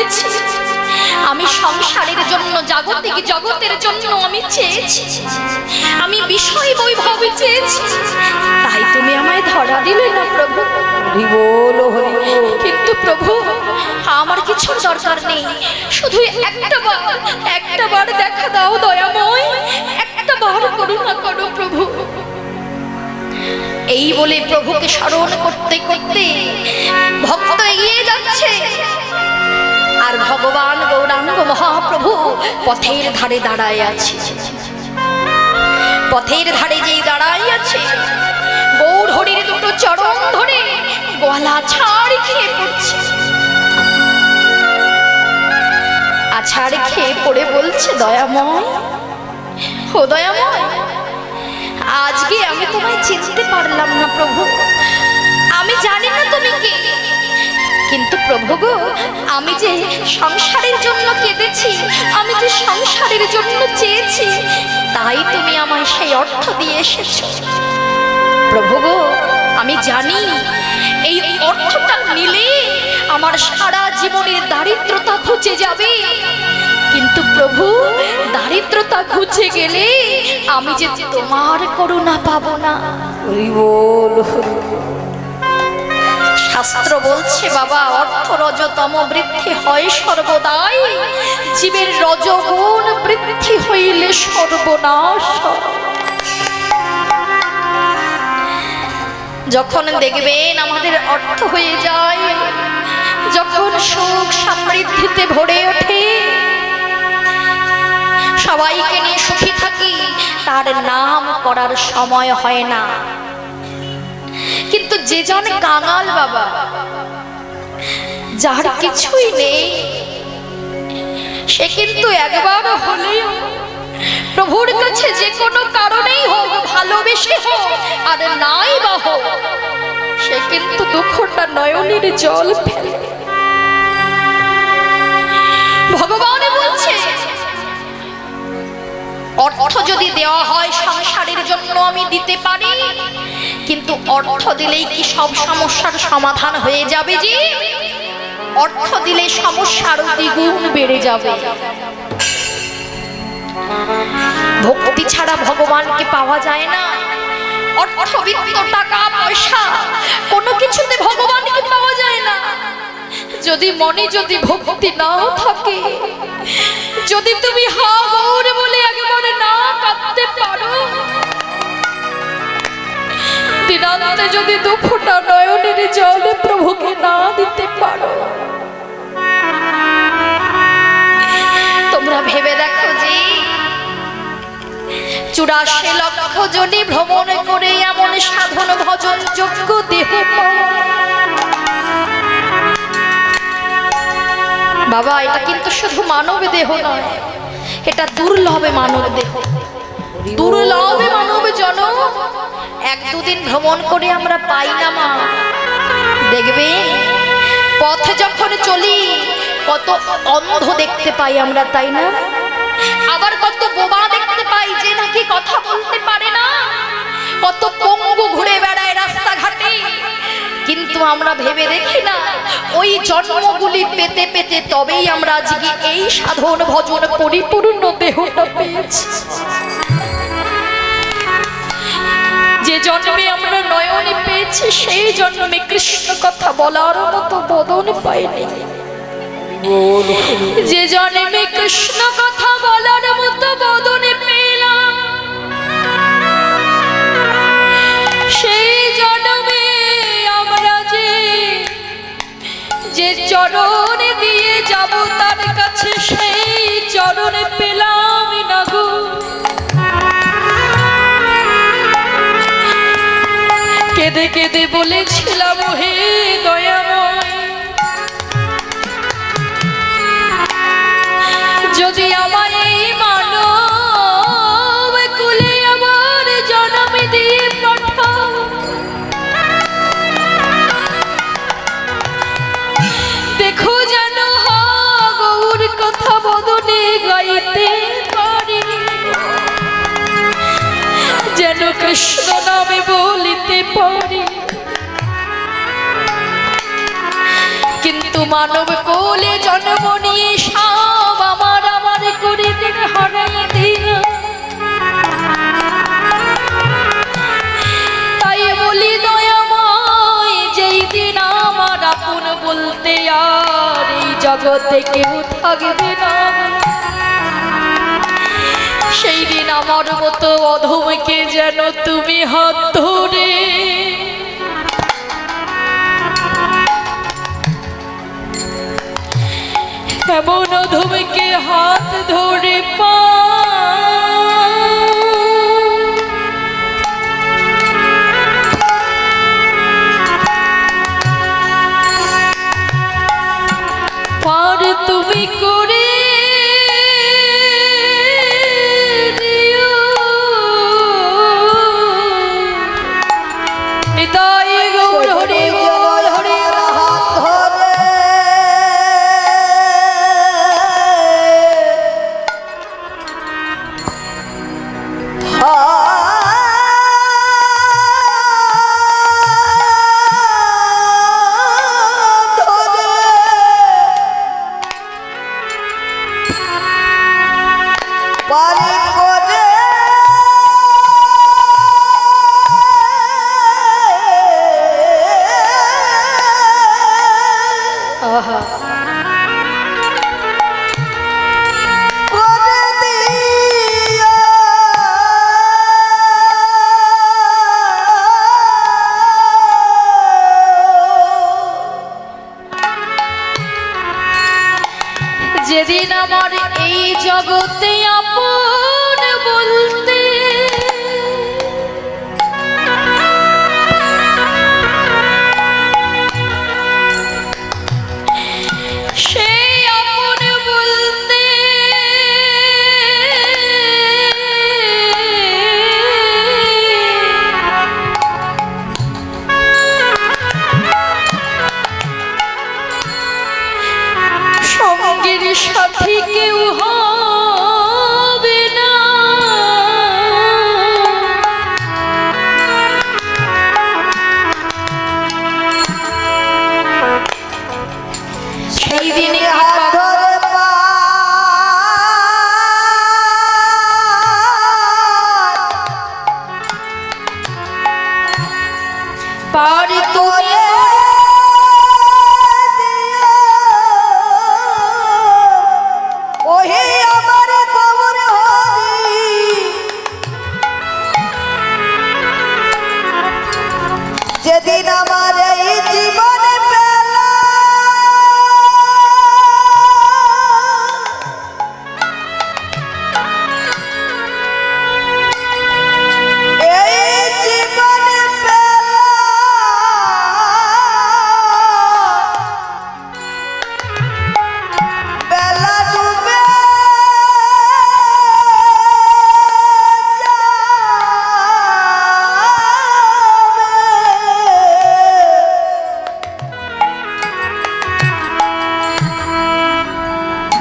কেঁদেছি, আমি সংসারের জন্য, জাগতিক জগতের জন্য আমি চেয়েছি, আমি বিষয় বৈভব চেয়েছি, তাই তুমি আমায় ধরা দিলে না প্রভু। হরি বল, হরি বল। কিন্তু প্রভু আমার কিছুর দরকার নেই, শুধু একটা বার দেখা দাও দয়াময়, একটা বার করুণা করো প্রভু। এই বলে প্রভুকে স্মরণ করতে করতে ভক্ত এগিয়ে যাচ্ছে, আর ভগবান গৌরাঙ্গ মহাপ্রভু পথের ধারে দাঁড়ায় আছে। পথের ধারে যেই দাঁড়ায় আছে, গৌর হরির দুটো চরণ ধরে গলা ছাড় খেয়ে পড়ছে। আছাড় খেয়ে পড়ে বলছে, দয়াময়, ও দয়াময়, আজকে আমি তোমায় চিনতে পারলাম না প্রভু, আমি জানি না তুমি কে, কিন্তু প্রভু গো, আমি যে সংসারের জন্য কেঁদেছি, আমি যে সংসারের জন্য চেয়েছি, তাই তুমি আমায় সেই অর্থ দিয়ে এসেছো। প্রভু গো, আমি জানি এই অর্থটা নিলে আমার সারা জীবনের দারিদ্রতা ঘুচে যাবে, কিন্তু প্রভু দারিদ্রতা ঘুচে গেলে আমি যে তোমার করুণা পাবো না। হরি বল, হরি বল। শাস্ত্র বলছে বাবা, অর্থ রজতম বৃদ্ধি হয় সর্বদাই, জীবের রজগুণ বৃদ্ধি হইলে সর্বনাশ। যখন দেখবেন আমাদের অর্থ হয়ে যায়, যখন সুখ সমৃদ্ধিতে ভরে ওঠে, সবাইকে নিয়ে সুখী থাকি, তার নাম করার সময় হয় না। কিন্তু যে জন কাঙাল বাবা, যার কিছুই নেই, সে কিন্তু একবার হলেও প্রভুর কাছে যে কোনো কারণেই হোক, ভালোবেসে হোক আর নাই বা হোক, সে কিন্তু দুঃখটা নয়নের জল ফেলে। ভগবান বলছে, অর্থ যদি দেওয়া হয় সংসারের জন্য আমি দিতে পারি, কিন্তু অর্থ দিলেই কি সব সমস্যার সমাধান হয়ে যাবে? যে অর্থ দিলে সমস্যার দ্বিগুণ বেড়ে যাবে। ভক্তি ছাড়া ভগবানকে পাওয়া যায় না। অর্থ বিত্ত টাকা পয়সা কোনো কিছুতে ভগবানকে পাওয়া যায় না। যদি মনে যদি ভক্তি নাও থাকে, যদি তুমি হা গৌর বলে একেবারে না কাঁদতে পারো, দিনান্তে যদি দুঃখটা নয়নের জলে প্রভুকে না দিতে পারো, তোমরা ভেবে দেখো যে 84 লক্ষ জনি ভ্রমণ করে এমন সাধন ভজন যোগ্য দেহ বাবা, এটা কিন্তু শুধু মানব দেহ নয়, এটা দুর্লভ মানব দেহ, দুর্লভ মানব জনম। 1-2 দিন ভ্রমণ করে আমরা পাই না মা। দেখবে পথে যখন চলি কত অন্ধ দেখতে পাই আমরা, তাই না? আবার কত বোবা দেখতে পাই যে নাকি কথা বলতে পারে না, কত পঙ্গু ঘুরে বেড়ায় রাস্তাঘাটে। কিন্তু আমরা ভেবে দেখি না, ওই জন্মগুলি পেতে পেতে তবেই আমরা আজকে এই সাধন ভজন পরিপূর্ণ দেহটা পেয়েছি। যে জন্মে আমরা নয়নে পেয়েছি, সেই জন্মে কৃষ্ণ কথা বলার মতো বদন পাইনি। যে জন্মে কৃষ্ণ কথা বলার মতো বদনে পেলাম, সেই জন্মে আমরা যে চরণে দিয়ে যাব তার কাছে, সেই চরণে পেলাম না গো। কেঁদে কেঁদে বলেছিলাম, হে দয়াময়, যদি আমার এই মানব কুলে আমার জন্ম দিয়ে পাঠাও, দেখো যেন গৌর কথা বদনে গাইতে পারি, যেন কৃষ্ণ নামে বলিতে পারি। কিন্তু মানব কোলে জন্ম নিয়ে সব আমার আমার করে দিন হারাই দিন। তাই বলি দয়াময়, যেই দিন আমার আপন বলতে আর এই জগতে কেউ থাকবে না, সেই দিন আমার মতো অধমকে যেন তুমি হাত ধরে এমন অধমকে হাত ধরে পার তুমি করে দিও। নিতাই গৌর হরি বল হরি যেদিন আমার এই জগতে আপন বলতে সেই আপন বলতে সঙ্গের সাথী কেউ হবে না, সেই দিনে পারি তুমি যেদিন আমার এই জীবনে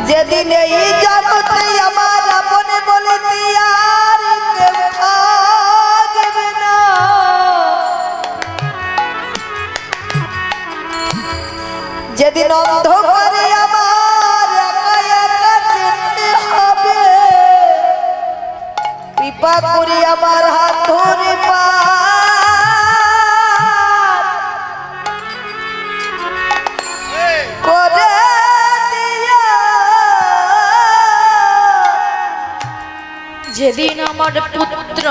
যেদিন এই জগতে আমার আপন বলতে আর কেউ থাকবে না, যেদিন অন্ধকারে আমার একা একা যেতে হবে, কৃপা করে আমার হাত ধরে করে যেদিন আমার পুত্র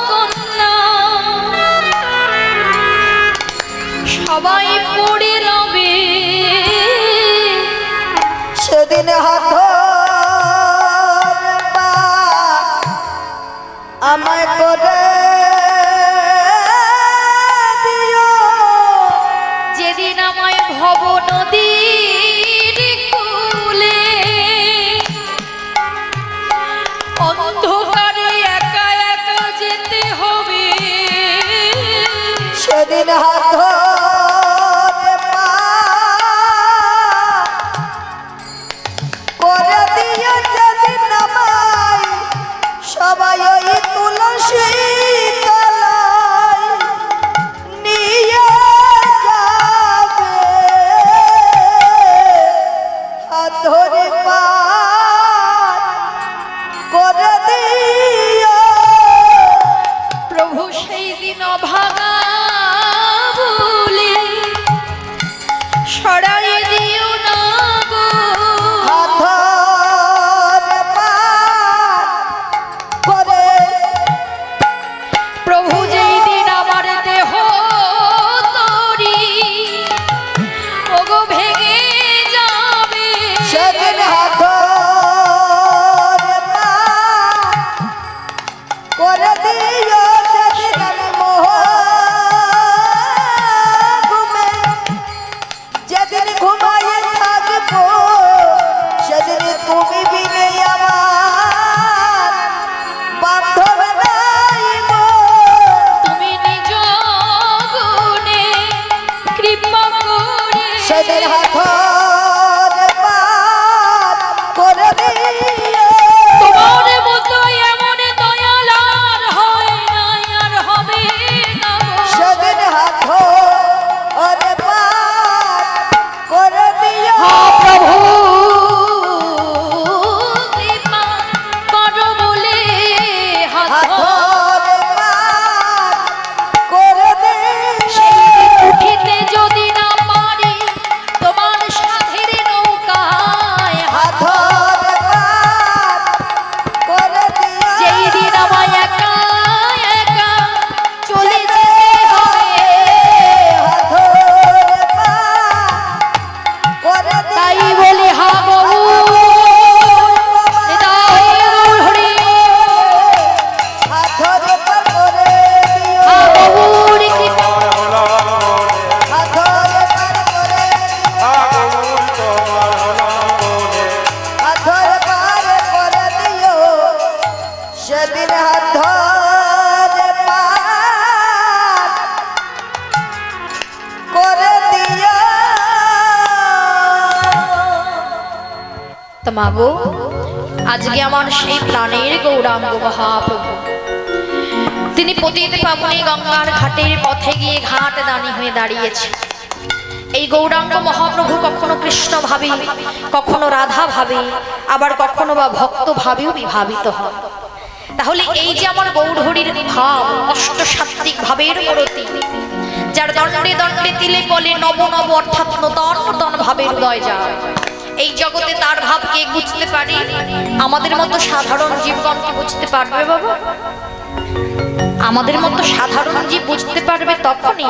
কন্যা সবাই পড়ে রবে, সেদিন হাত আমায় করে দিও, যেদিন আমায় ভব নদীর কূলে অন্ধকারে একা একা যেতে হবে, সেদিন হাত করে দিও, যেদিন আমায় সবাই ওই তুলসী তলায় নিয়ে যাবে, সেই দিন অভাগা বলে সরাই দিও না গো। হাত ধরে পার করে প্রভু যেই দিন আমার দেহ তরি ওগো ভেঙে যাবে, সেদিন হাত ধরে পার করে দিও। সেদিন আমি ঘুমে যেদিন ঘুমাইয়ে থাকবো, সেদিন তুমি বিনে আমার বান্ধব নাই গো। তুমি নিজ গুণে কৃপা করে সেদিন হাত ধরে পার করে দিও। তোমার মতো এমন দয়াল আর হয় না, আর হবে না গো। সেদিন হাত ধরে পার করে দিও। প্রভু কৃপা করো বলে হাত হাত ধরে পার করে দিও। সেই উঠিতে যদি না পারি তোমার সাথের নৌকায়, হাত ধরে পার করে দিও। যেই দিন আমায় একা একা চলে যেতে হবে, হাত ধরে পার করে দিও। তাই বলি হা বাবু হরি হাত ধরে পার করে দিও। হা বাবুর কৃপা হাত ধরে পার করে দিও। হাত ধরে পার করে দিও। সেদিন হাত ধরে পার করে দিও। তা মাগো, আজকে আমার সেই প্রাণের গৌরাঙ্গ মহাপ্রভু তিনি পতিত পাবনী গঙ্গার ঘাটের পথে গিয়ে ঘাট দানি হয়ে দাঁড়িয়েছে। এই গৌরাঙ্গ মহাপ্রভু কখনো কৃষ্ণ ভাবে, কখনো রাধা ভাবে, আবার কখনো বা ভক্ত ভাবেও বিভাবিত হয়। তাহলে এই যে আমার গৌরহরির ভাব, অষ্টসাত্ত্বিক ভাবের মূর্তি, যার দণ্ডে দণ্ডে তিলে বলে নব নব অর্থাৎ নূতন নূতন ভাবের উদয় যায়, এই জগতে তার ভাবকে বুঝতে পারি। আমাদের মতো সাধারণ জীবগণকে বুঝতে পারবে বাবা? আমাদের মতো সাধারণ জীব বুঝতে পারবে তখনই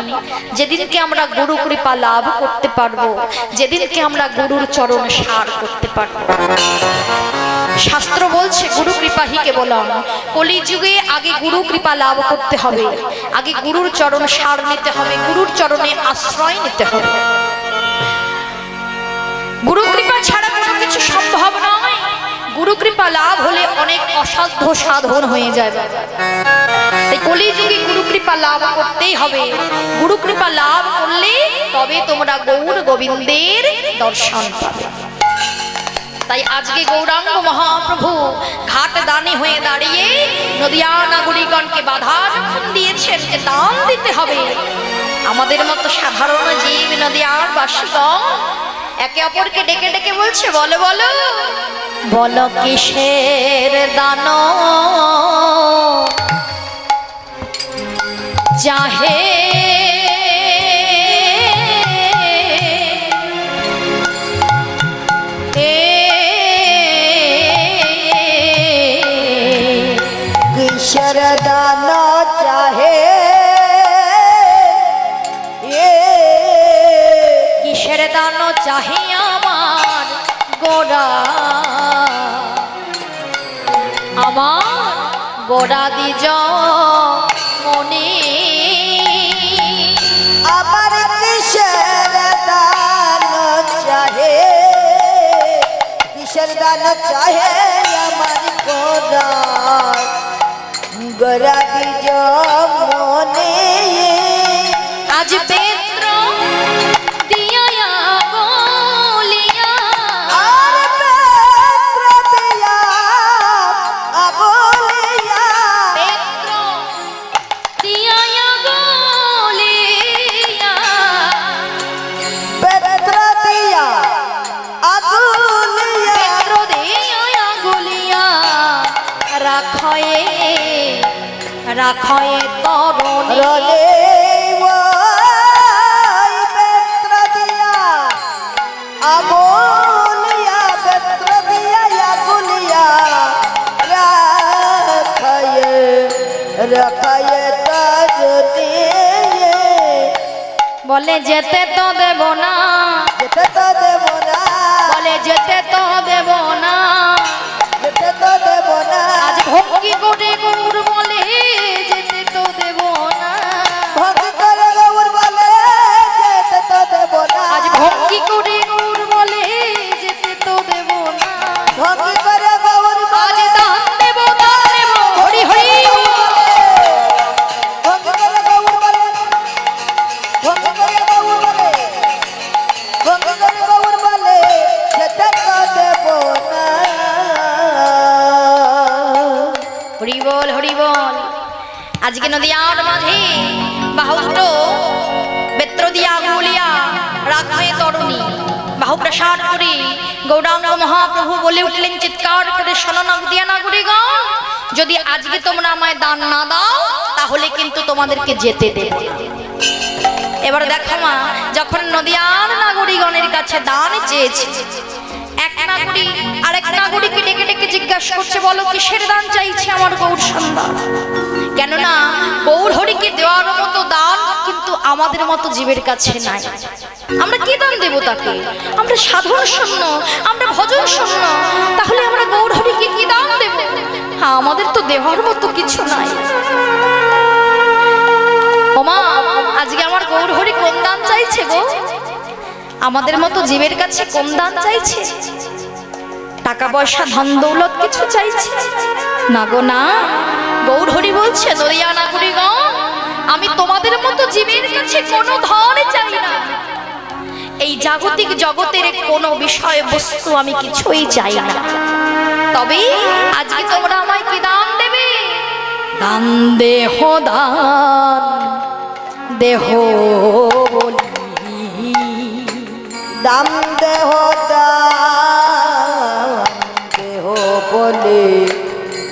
যেদিনকে আমরা গুরু কৃপা লাভ করতে পারবো, যেদিনকে আমরা গুরুর চরণ সার করতে পারবো। শাস্ত্র বলছে গুরু কৃপা হি কেবলম, কলিযুগে আগে গুরু কৃপা লাভ করতে হবে, আগে গুরুর চরণ সার নিতে হবে, গুরুর চরণে আশ্রয় নিতে হবে। গুরু কৃপা ছাড়া কোনো কিছু সম্ভব নয়। গুরু কৃপা লাভ হলে অনেক অসাধ্য সাধন হয়ে যায় বাবা। তাই কলিযুগে গুরু কৃপা লাভ করতেই হবে। গুরু কৃপা লাভ করলে তবে তোমরা গৌর গোবিন্দের দর্শন পাবে। তাই আজকে গৌরাঙ্গ মহাপ্রভু ঘাট দানি হয়ে দাঁড়িয়ে নদিয়া নাগরিকগণকে বাধা যখন দিয়েছেন যে দান দিতে হবে, আমাদের মতো সাধারণ জীব নদিয়ার বাসীগণ একে অপরকে ডেকে ডেকে বলছে, বলো বলো বলো কিসের দান চাহে কিশোর দান চাহে কিসের দান চাহে আমার গোরা, আমার গোরা দিজ মনে, আমার কিশোর দান চাহে, কিশোর দান চাহে আমার গোরা, গোরা দিজ মনে। আজ পেত্র দিয়া বলিয়া, আর পেত্র দিয়া বলিয়া, পেত্র দিয়া বলিয়া, পেত্র দিয়া আগুলিয়া, পেত্র দিয়া বলিয়া রাখয়ে রাখয়ে তর বলে যেতে তো দেব না, যেতে তো দেব না, বলে যেতে তো দেব না, যেতে তো দেব না, আজ ভক্তি করে গৌর বলে যেতে তো দেব না, ভক্তি করে গৌর বলে যেতে তো দেব না, আজ ভক্তি করে গৌর বলে যেতে তো দেব না, ভক্তি করে গৌর আজ বলে দান দেব দান দেব, হরি হরি ভক্তি করে গৌর বলে, ভক্তি করে গৌর বলে, ভক্তি করে গৌর বলে যেতে তো দেব না। হরি বল হরি বল। আজকে নদিয়ার মাঝে বাহুষ্ট বেত্র দিয়া আঙুলিয়া রাখে তরুণী বাহু প্রসাদ করে গৌরাঙ্গ মহাপ্রভু বলে উঠলেন চিৎকার করে, শোনো নদিয়া নাগরিকগণ, যদি আজকে তোমরা আমায় দান না দাও তাহলে কিন্তু তোমাদেরকে যেতে দেব না। এবার দেখো মা, যখন নদিয়ার নাগরিকগণের কাছে দান চেয়েছে, এক নাগরিক আরেক নাগরিককে ডেকে ডেকে জিজ্ঞাসা করছে, বলো কিসের দান চাইছে আমার গৌর সন্তান? কেননা গৌর হরিকে দেওয়ার মতো দান কিন্তু আমাদের মতো জীবের কাছে নাই। আমরা কি দান দেব তাকে? আমরা সাধন শূন্য, আমরা ভজন শূন্য, তাহলে আমরা গৌর হরিকে কি দান দেব? হ্যাঁ, আমাদের তো দেওয়ার মতো কিছু নাই। ওমা, আজকে আমার গৌর হরি কোন দান চাইছে গো? আমাদের মতো জীবের কাছে কোন দান চাইছে? টাকা পয়সা ধন দৌলত কিছু চাইছে না গো, না। গৌর হরি বলছে, নদিয়া নাগরিকগণ, আমি তোমাদের মতো জীবের কাছে কোনো ধন চাই না, এই জাগতিক জগতের কোনো বিষয় বস্তু আমি কিছুই চাই না। তবে আজকে তোমরা আমায় কি দান দেবে? দান দেহ, দান দেহ বলি, দাম দেহ দাম দেহ বলে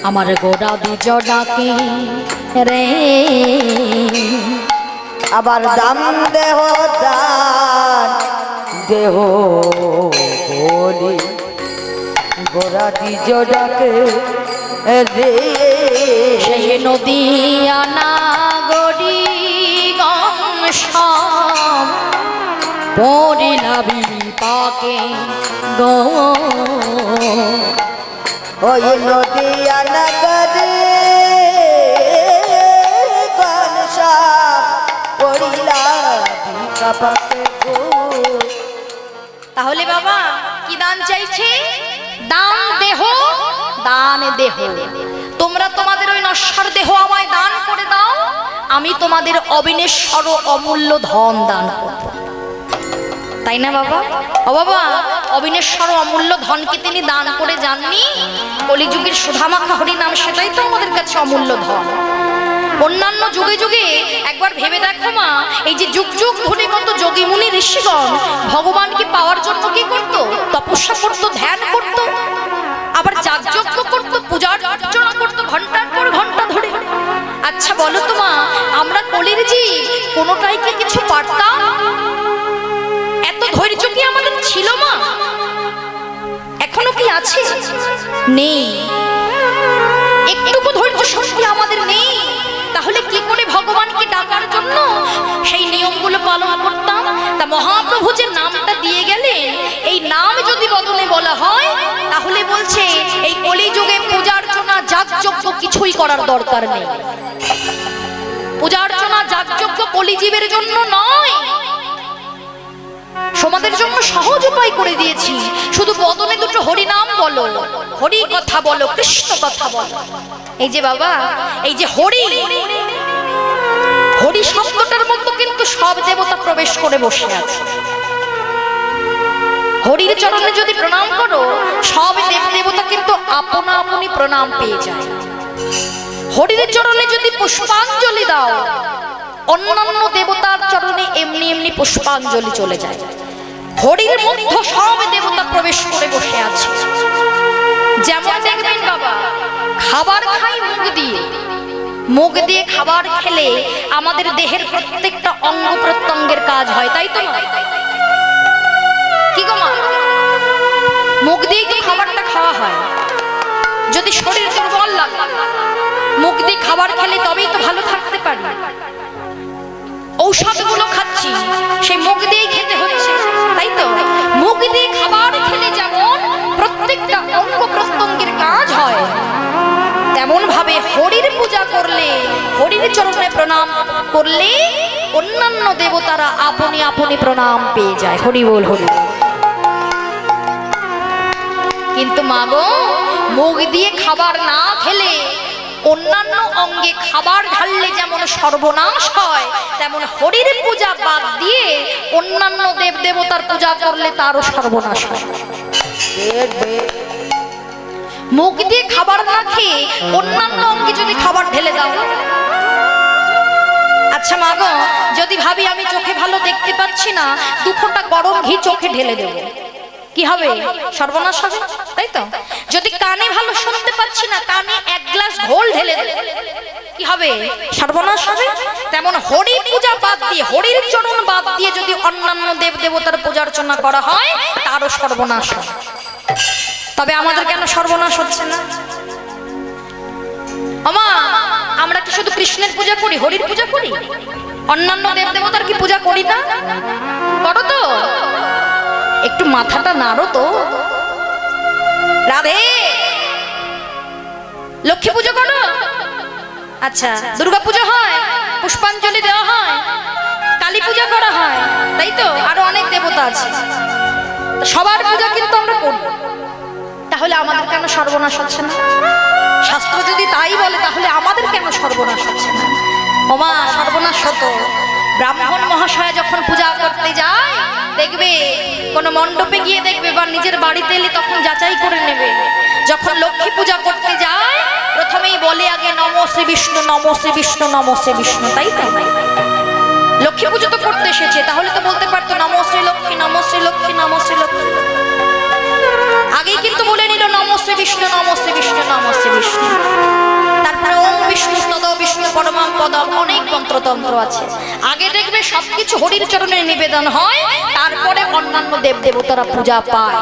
আমার গোড়া দ্বিজ ডাকে রে, আবার দাম দেহ দান দেহ বলে গোরা দ্বিজ ডাকে রে। সেই নদিয়া নাগরিকগণ সব পরিলাবি পাকে গো, ওই নদিয়া নগরে গনসা পড়িলা বিকাপাতে গো। তাহলে বাবা কি দান চাইছে? দান দেহ, দান দেহ। তোমরা তোমাদের ওই নশ্বর দেহ আমায় দান করে দাও, আমি তোমাদের অবিনশ্বর অমূল্য ধন দান করব। তাই না বাবা? ও বাবা, অবিনশ্বর অমূল্য ধন কি তিনি দান করে যাননি? কলিযুগের সুধামাখা হরি নাম, সেটাই তো আমাদের কাছে অমূল্য ধন। অন্যান্য যুগে যুগে একবার ভেবে দেখো মা, এই যে যুগ যুগ ধরে কত যোগী মুনি ঋষিগণ ভগবানকে পাওয়ার জন্য কি করত? তপস্যা করত, ধ্যান করত, আবার যাগযজ্ঞ করত, পূজা অর্চনা করত ঘন্টার পর ঘন্টা ধরে। আচ্ছা বলো তো মা, আমরা কলির জীব কোনোটাই কি কিছু পারতাম? এত ধৈর্য কি আমাদের ছিল মা? এখনো কি আছে? নেই। একটুকু ধৈর্য শক্তি আমাদের নেই। তাহলে কি করে ভগবানকে ডাকার জন্য সেই নিয়মগুলো পালন করতাম? তা মহাপ্রভু যে নামটা দিয়ে গেলেন, এই নাম যদি বদলে বলা হয়, তাহলে বলছে এই কলিযুগে পূজা অর্চনা যাগযজ্ঞ কিছুই করার দরকার নেই। পূজা অর্চনা যাগযজ্ঞ কলিজীবের জন্য নয়, সমাজের জন্য সহজ উপায় করে দিয়েছি। শুধু বদনে দুটো হরি নাম বলো, হরি কথা বলো, কৃষ্ণ কথা বলো। এই যে বাবা, এই যে হরি, হরি শব্দটার মধ্যে কিন্তু সব দেবতা প্রবেশ করে বসে আছে। হরির চরণে যদি প্রণাম করো, সব দেব দেবতা কিন্তু আপনা আপনি প্রণাম পেয়ে যায়। হরির চরণে যদি পুষ্পাঞ্জলি দাও, অন্যান্য দেবতার চরণে এমনি এমনি পুষ্পাঞ্জলি চলে যায়। হরির মধ্যে সব দেবতা প্রবেশ করে বসে আছে। যেমন দেখবেন বাবা, খাবার খাই মুখ দিয়ে, মুখ দিয়ে খাবার খেলে আমাদের দেহের প্রত্যেকটা অঙ্গ প্রত্যঙ্গের কাজ হয়, তাই তো? কি গো মা, মুখ দিয়ে তো খাবারটা খাওয়া হয়। যদি শরীর দুর্বল লাগে, মুখ দিয়ে খাবার খেলে তবেই তো ভালো থাকতে পারি। ঔষধগুলো খাচ্ছি খাচ্ছি সেই মুখ দিয়েই খেতে হচ্ছে, তাই তো? মুখ দিয়ে খাবার খেলে যেমন প্রত্যেকটা অঙ্গ প্রত্যঙ্গের কাজ হয়, তেমন ভাবে হরির পূজা করলে, হরির চরণে প্রণাম করলে অন্যান্য দেবতারা আপনি আপনি প্রণাম পেয়ে যায়। হরি বল, হরি। কিন্তু মাগো, মুখ দিয়ে খাবার না খেলে অন্যান্য অঙ্গে খাবার ঢাললে যেমন সর্বনাশ হয়, তেমন হরির পূজা বাদ দিয়ে অন্যান্য দেব দেবতার পূজা করলে তারও সর্বনাশ হয়। মুখ দিয়ে খাবার না খেয়ে অন্যান্য অঙ্গে যদি খাবার ঢেলে দাও, আচ্ছা মাগো, যদি ভাবি আমি চোখে ভালো দেখতে পাচ্ছি না, 2 ফোঁটা গরম ঘি চোখে ঢেলে দেব, কি হবে? সর্বনাশ হবে, তাই তো? যদি কানে ভালো শুনতে পাচ্ছি না, কানে 1 গ্লাস ঘোল ঢেলে দেব, কি হবে? সর্বনাশ হবে। তেমন হরি পূজা বাদ দিয়ে, হরির চরণ বাদ দিয়ে যদি অন্যান্য দেব দেবতার পূজা অর্চনা করা হয়, তারও সর্বনাশ হয়। তবে আমাদের কেন সর্বনাশ হচ্ছে না? আমা, আমরা কি শুধু কৃষ্ণের পূজা করি, হরির পূজা করি? অন্যান্য দেব দেবতার কি পূজা করি না? করো তো? একটু মাথাটা নাড়ো তো। রাধে, লক্ষ্মী পুজো করো? আচ্ছা, দুর্গা পুজো হয়, পুষ্পাঞ্জলি দেওয়া হয়, কালী পূজা করা হয়, তাই তো? আরো অনেক দেবতা আছে, সবার পূজা কিন্তু আমরা করি। তাহলে আমাদের কেন সর্বনাশ হচ্ছে না? শাস্ত্র যদি তাই বলে, তাহলে আমাদের কেন সর্বনাশ হচ্ছে না? ওমা, সর্বনাশ হতো ব্রাহ্মণ মহাশয় যখন পূজা করতে যায়, দেখবে কোনো মণ্ডপে গিয়ে দেখবে বা নিজের বাড়িতে এলে তখন যাচাই করে নেবে। যখন লক্ষ্মী পূজা করতে যায়, প্রথমেই বলে আগে নমো শ্রী বিষ্ণু, নমো শ্রী বিষ্ণু, নমো শ্রী বিষ্ণু, তাই তো? লক্ষ্মী পুজো তো করতে এসেছে, তাহলে তো বলতে পারতো নমো শ্রী লক্ষ্মী, নমো শ্রী লক্ষ্মী, নমো শ্রী লক্ষ্মী। আগেই কিন্তু বলে নিল নমো শ্রী বিষ্ণু, নমো শ্রী বিষ্ণু, নমো শ্রী বিষ্ণু। তারপরে ওম বিষ্ণু স্তদ বিষ্ণু পরমাম পদম, অনেক মন্ত্রতন্ত্র আছে। আগে দেখবে সবকিছু হরির চরণে নিবেদন হয়, তারপরে অন্যান্য দেব দেবতারা পূজা পায়।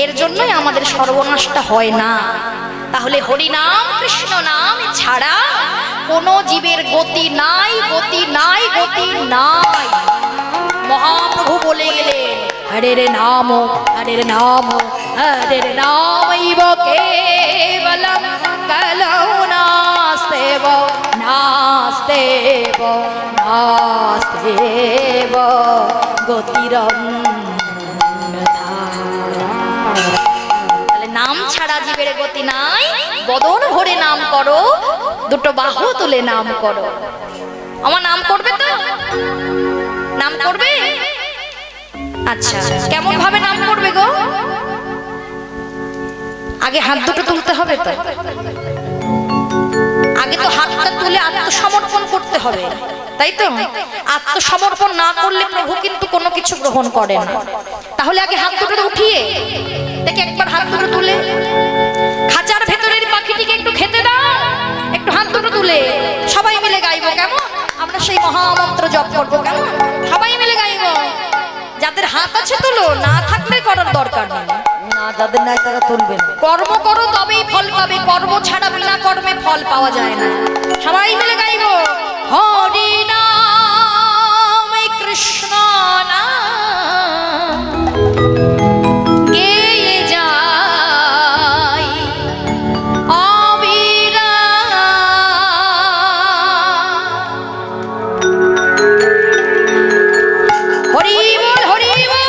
এর জন্যই আমাদের সর্বনাশটা হয় না। তাহলে হরি নাম, কৃষ্ণ নাম ছাড়া কোনো জীবের গতি নাই, গতি নাই, গতি নাই। মহাপ্রভু বলে গেলেন, হরের নাম, হরের নাম, হরের নামৈব কেবলম কলৌ নাস্তেব, নাস্তেব, নাস্তেব গতিরম। তাহলে নাম ছাড়া জীবের গতি নাই। বদন ভরে নাম করো, 2 বাহু তুলে নাম করো। আমার নাম করবে তো? নাম করবে? আচ্ছা, কেমন ভাবে নাম করবে গো? আগে হাত 2টো তুলতে হবে তো। আগে তো হাতটা তুলে আত্মসমর্পণ করতে হবে, তাই তো? আত্মসমর্পণ না করলে প্রভু কিন্তু কোনো কিছু গ্রহণ করেন না। তাহলে আগে হাত 2টো উঠিয়ে দেখে, একবার হাত 2টো তুলে, খাঁচার ভেতরের পাখিটিকে একটু খেতে দাও, একটু হাত 2টো তুলে সবাই মিলে গাইবো, কেমন? আমরা সেই মহামন্ত্র জপ করবো, কেমন? সবাই মিলে গাইবো। যাদের হাত আছে তুলো, না থাকলে করার দরকার নেই। না, যাদের নাই তারা তুলবেন। কর্ম করো তবেই ফল পাবে, কর্ম ছাড়া বিনা কর্মে ফল পাওয়া যায় না। সবাই মিলে গাইবো, হরি নাম কৃষ্ণ নাম গেয়ে যাই অবিরাম। হরি বল, হরি বল।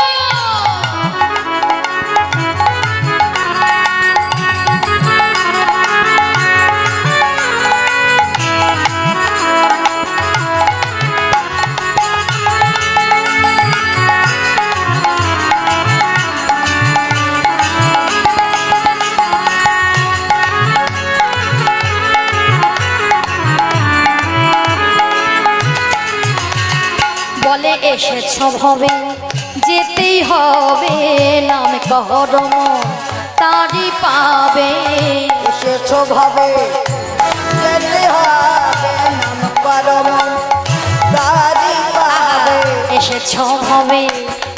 বলে এসেছ ভবে যেতেই হবে, নাম করম তারি পাবে। এসেছ ভাবে যেতে হবে, নাম করম তারি পাবে। এসেছ ভবে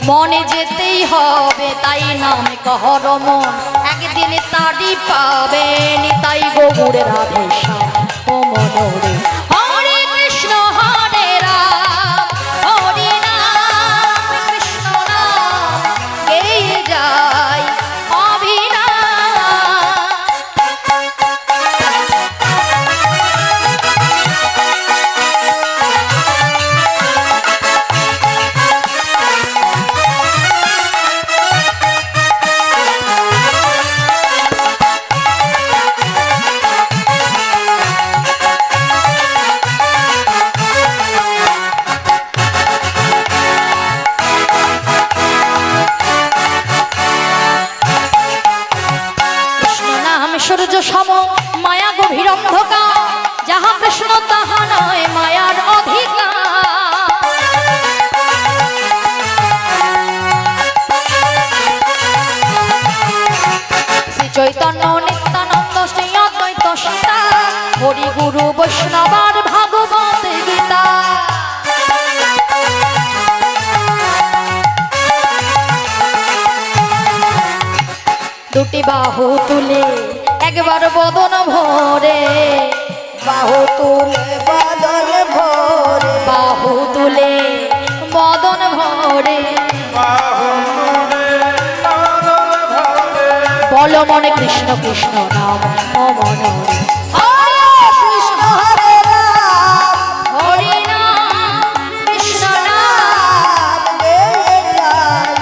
মনে যেতেই হবে, তাই নাম করম একদিন তারি পাবে। তাই গৌড়ে রাধে শ্যাম ও মনোরে, হরে কৃষ্ণ হরে রাম, তুমি বাহু তুলে একবার বদন ভরে, বাহু তুলে বদন ভরে, বাহু তুলে বদন ভরে, বল মনে কৃষ্ণ কৃষ্ণ নাম মনরে। কৃষ্ণ হরে রাম, হরি নাম কৃষ্ণ নাম, নাম গেয়ে যায়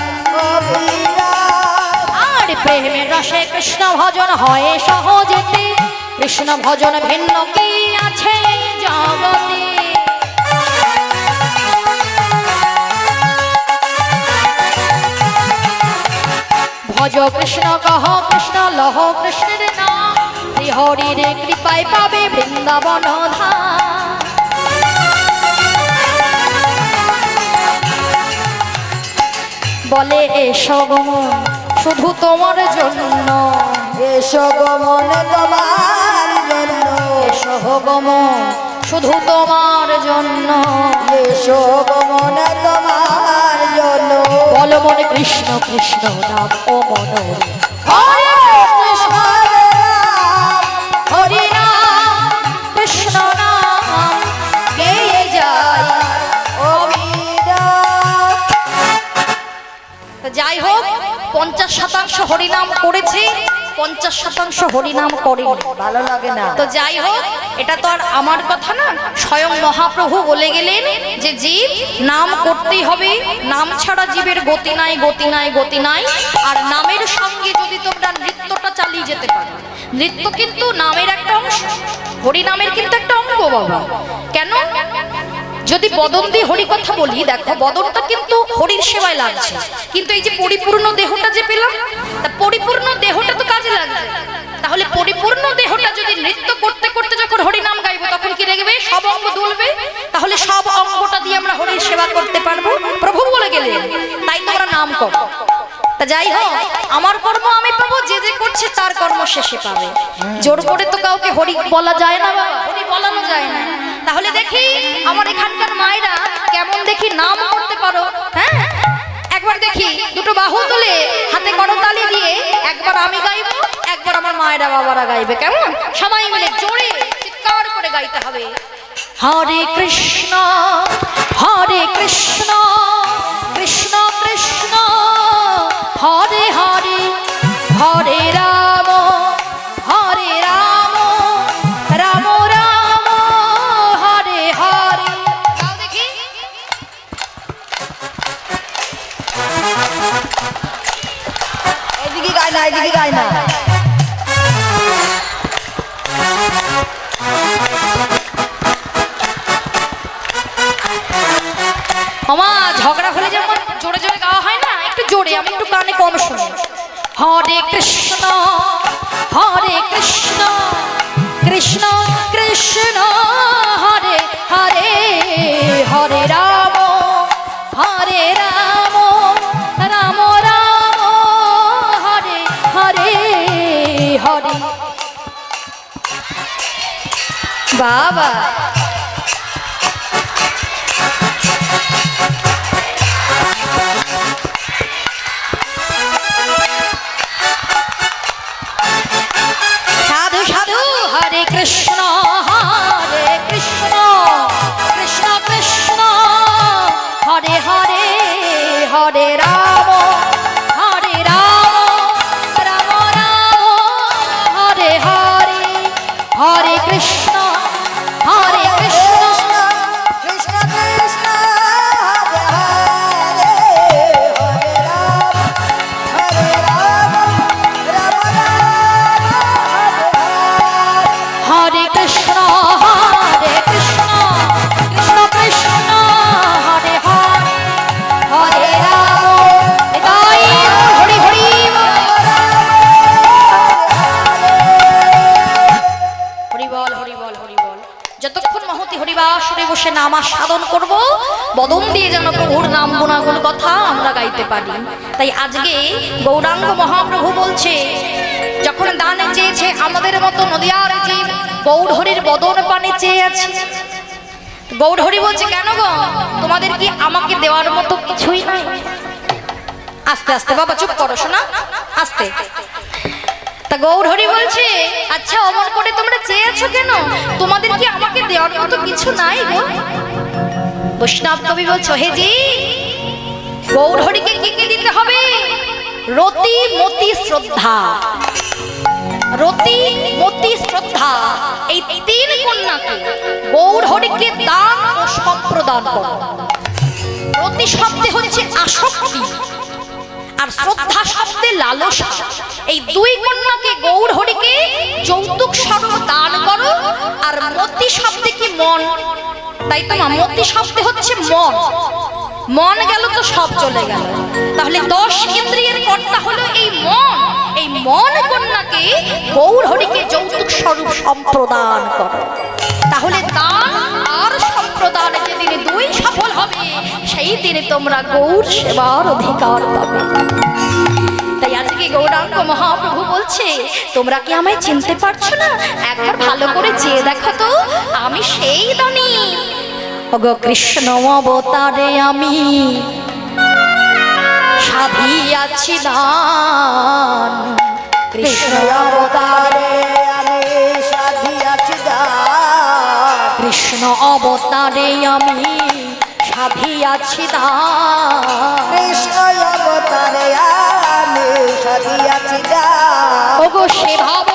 অবিরাম। আর প্রেমের রসে কৃষ্ণ ভজন হয় সহজেতে, কৃষ্ণ ভজন ভিন্ন কি আছে এই জগতে। ভজ কৃষ্ণ কহ কৃষ্ণ লহ কৃষ্ণের নাম, শ্রী হরির কৃপায় পাবে বৃন্দাবন ধাম। বলে এসো গো মন শুধু তোমার জন্য, এসো গো মন তোমার জন্য, এসো গো মন শুধু তোমার জন্য, এসো গো মন তোমার জন্য। বল মনে কৃষ্ণ কৃষ্ণ নাম ও মনরে। হরে কৃষ্ণ হরে রাম, হরি নাম কৃষ্ণ নাম গেয়ে যায় অবিরাম। তো যাই হোক 50% হরিনাম করেছি, 50% হরিনাম করেনি। ভালো লাগে না। তো যাই হোক এটা তো আর আমার কথা না, স্বয়ং মহাপ্রভু বলে গেলেন যে জীব নাম করতেই হবে, নাম ছাড়া জীবের গতি নাই, গতি নাই, গতি নাই। আর নামের সঙ্গে যদি তোমরা নৃত্যটা চালিয়ে যেতে পারো, নৃত্য কিন্তু নামের একটা অংশ, হরিনামের কিন্তু একটা অঙ্গ বাবা। কেন? যদি বদন দিয়ে হরি কথা বলি, দেখো বদনটা কিন্তু হরির সেবায় লাগছে, কিন্তু এই যে পরিপূর্ণ দেহটা যে পেলাম, তা পরিপূর্ণ দেহটা তো কাজে লাগবে। তাহলে পরিপূর্ণ দেহটা যদি নৃত্য করতে করতে যখন হরি নাম গাইবো, তখন কি দেখবে সব অঙ্গ দুলবে, তাহলে সব অঙ্গটা দিয়ে আমরা হরির সেবা করতে পারবো। প্রভু বলে গেলেন তাই তোমরা নাম করো। তা যাই হোক আমার কর্ম আমি পাবো, যে যে করছে তার কর্ম শেষে পাবে। জোর করে তো কাউকে হরি বলা যায় না, হরি বলানো যায় না। তাহলে দেখি আমার এখানকার মায়েরা কেমন দেখি নাম করতে পারো। হ্যাঁ একবার দেখি দুটো বাহু তুলে হাতে করতালি দিয়ে, একবার আমি গাইবো, একবার আমার মায়েরা বাবারা গাইবে। কেমন? সবাই মিলে জোরে চিৎকার করে গাইতে হবে। হরে কৃষ্ণ হরে কৃষ্ণ কৃষ্ণ কৃষ্ণ হরে হরে, হরে রাম হরে রাম রাম রাম হরে হরে। গাও দেখি। এদিকে গায় না, এদিকে গায় না। মামা ঝগড়া হলে যেমন জোরে জোরে গাওয়া হয় না, একটু জোরে, আমি একটু কানে কম শুনি। হরে কৃষ্ণ হরে কৃষ্ণ কৃষ্ণ কৃষ্ণ হরে হরে, হরে রাম হরে রাম রাম রাম হরে হরে হরে। বাবা সাধু সাধু হরে কৃষ্ণ কৃষ্ণ কৃষ্ণ কৃষ্ণ হরে হরে, হরে রাম হরে রাম রাম রাম হরে হরে, হরে কৃষ্ণ হরে কৃষ্ণ কৃষ্ণ কৃষ্ণ হরে হরে, হরে রাম হরে রাম রাম রাম হরে হরে। হরে কৃষ্ণ কৃষ্ণ কৃষ্ণ কৃষ্ণ হরে হরে, হরে রাম তাই হরি হরি হরি বল হরি বল হরি বল। যতক্ষণ মহতি হরিবাসরে বসে নাম সাধন করব, বদন দিয়ে যেন প্রভুর নাম গুণাগুণ কথা আমরা গাইতে পারি। তাই আজকে গৌরাঙ্গ মহাপ্রভু বলছে, যখন দানে চেয়েছে আমাদের মতো নদিয়ার জীব গৌর হরির বদন পানে চেয়ে আছে। গৌর হরি বলছে, কেন গো তোমাদের কি আমাকে দেওয়ার মতো কিছুই নাই? আস্তে আস্তে বাবা চুপ করো শোনা, আস্তে। তা গৌরহরি বলছে, আচ্ছা অমর করে তোমরা চেয়েছো কেন? তোমাদের কি আমাকে দেওয়ার মতো কিছু নাই গো? বৈষ্ণব কবি বলছো, হে জি, গৌরহরিকে কি কি দিতে হবে? রতি মতি শ্রদ্ধা, রতি মতি শ্রদ্ধা, এই তিন কন্যাকে গৌরহরিকে দান ও সম্প্রদান করো। রতি শব্দে হচ্ছে আসক্তি, আর শ্রদ্ধা শব্দে লালসা। এই দুই কন্যাকে গৌরহরিকে যৌতুক স্বরূপ দান করো। আর মতি শব্দে কি মন, তাই তো না, মতি শব্দে হচ্ছে মন। মন গেল তো সব চলে গেল। তাহলে 10 ইন্দ্রিয়ের কর্তা হলো এই মন। এই মন কন্যাকে গৌরহরিকে যৌতুক স্বরূপ সম্প্রদান করো। তাহলে দান আর সম্প্রদান যেদিনে দুই সফল হবে, সেই দিনে তোমরা গৌর সেবার অধিকার পাবে। তাই আজকে গৌরাঙ্গ মহাপ্রভু বলছে, তোমরা কি আমায় চিনতে পারছো না? একবার ভালো করে চেয়ে দেখো তো, আমি সেই দানি। ওগো কৃষ্ণ অবতারে আমি সাধিয়াছি দান, কৃষ্ণ অবতারে আমি সাধিয়াছি দান, কৃষ্ণ অবতারে আমি সাধিয়াছি দান, কৃষ্ণ অবতারে আমি সাধিয়াছি দান। ওগো সে ভাব